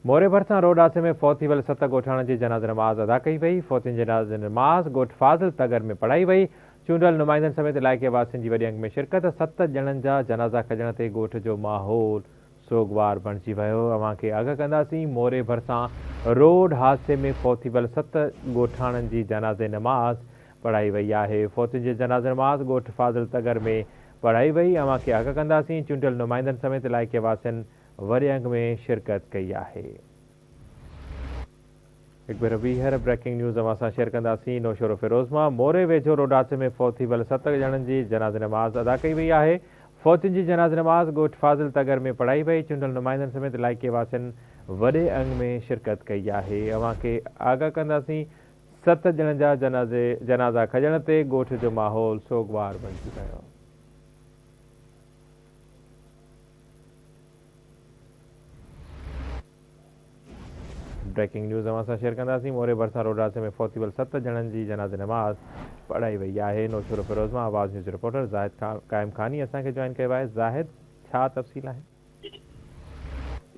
मोरे भरसां रोड हादसे में फौत थी वियल 7 ॻोठाणनि जी जनाज़ नमाज़ अदा कई वई। फौतियुनि जी जनाज़ नमाज़ ॻोठ फाज़िल तगर में पढ़ाई वई। चूंडियल नुमाइंदनि समेत इलाइक़े वासियुनि जी वॾी अंग में शिरकत। 7 ॼणनि जा जनाज़ा खॼण ते ॻोठ जो माहौल सोगवार बणिजी वियो। अव्हां खे आगाह कंदासीं, मोरे भरसां रोड हादसे में फौत थी वियल 7 ॻोठाणनि जी जनाज़े नमाज़ पढ़ाई वई आहे। फौतियुनि जी जनाज़े नमाज़ ॻोठ फाज़िल तगर में पढ़ाई वई। अव्हां खे आगाह कंदासीं, चूंडियल नुमाइंदनि समेत इलाइक़े वासियुनि वॾे अंग में शिरकत कई आहे। एक बार वीहर ब्रेकिंग न्यूज़ अवां सां शेयर कंदासीं। नौशरो फिरोज़ मां मोरे वेझो रोड हादसे में फौत थी वियल 7 ॼणनि जी जनाज़ नमाज़ अदा कई वई आहे। फौतियुनि जी जनाज़ नमाज़ ॻोठ फाज़िल तगर में पढ़ाई वई। चूंडियल नुमाइंदनि समेत इलाइक़े वासियुनि वॾे अंग में शिरकत कई आहे। अव्हां खे आगाह कंदासीं, 7 ॼणनि जा जनाज़ा खॼण ते ॻोठ जो माहौल सोगवार बणिजी वियो। ब्रेकिंग न्यूज़ अवां सां शेयर कंदासीं। मोरे भरसां रोड हादसे में फौत थी वियल 7 ॼणनि जी जनाज़े नमाज़ पढ़ाई वई आहे। नौशरो फिरोज़ मां आवाज़ न्यूज़ रिपोर्टर ज़ाहिद क़ाइम खानी असांखे जॉइन कयो आहे। ज़ाहिद, छा तफ़सील आहे?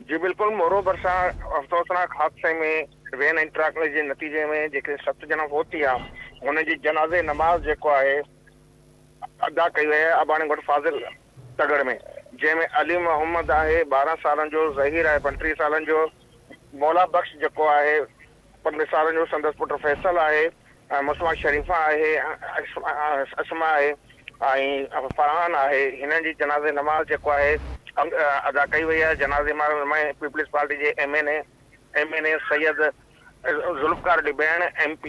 जी बिल्कुल, मोरो भरसां अफ़सोसनाक हादसे में वेन ऐं ट्रक जे नतीजे में जेके 7 ॼणा फौत थी विया उन जी जनाज़े नमाज़ जेको आहे अदा कई वई आहे अबाणे ॻोठ फाज़िल तगड़ में, जंहिंमें अली मोहम्मद आहे 12 सालनि जो, ज़हीर आहे 35 सालनि जो, मौला बख्श जेको आहे 15 सालनि जो, संदसि पुटु फैसल आहे, मुस्मा शरीफ़ा आहे, असमा आहे ऐं फरहान आहे। हिननि जी जनाज़े नमाज़ जेको आहे अदा कई वई आहे। जनाज़े में पीपल्स पार्टी जे एमएनए सैयद ज़ुल्फ़कार डिबैन, MP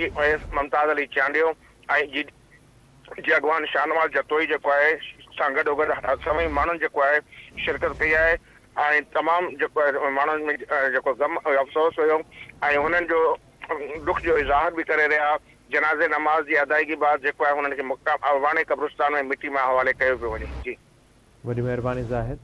मुमताज़ अली चांडियो ऐं जी अॻवान शाहनवाज़ जतोई जेको आहे सां गॾोगॾु हादसे में माण्हुनि जेको आहे शिरकत कई आहे ऐं तमामु जेको आहे माण्हुनि में जेको गम अफ़सोस हुयो ऐं हुननि जो दुख जो इज़हार बि करे रहिया। जनाज़े नमाज़ जी अदायगी बाद जेको आहे हुननि खे अवाणे क़ब्रिस्तान में मिटी में हवाले कयो पियो वञे। जी, वॾी महिरबानी ज़ाहिद।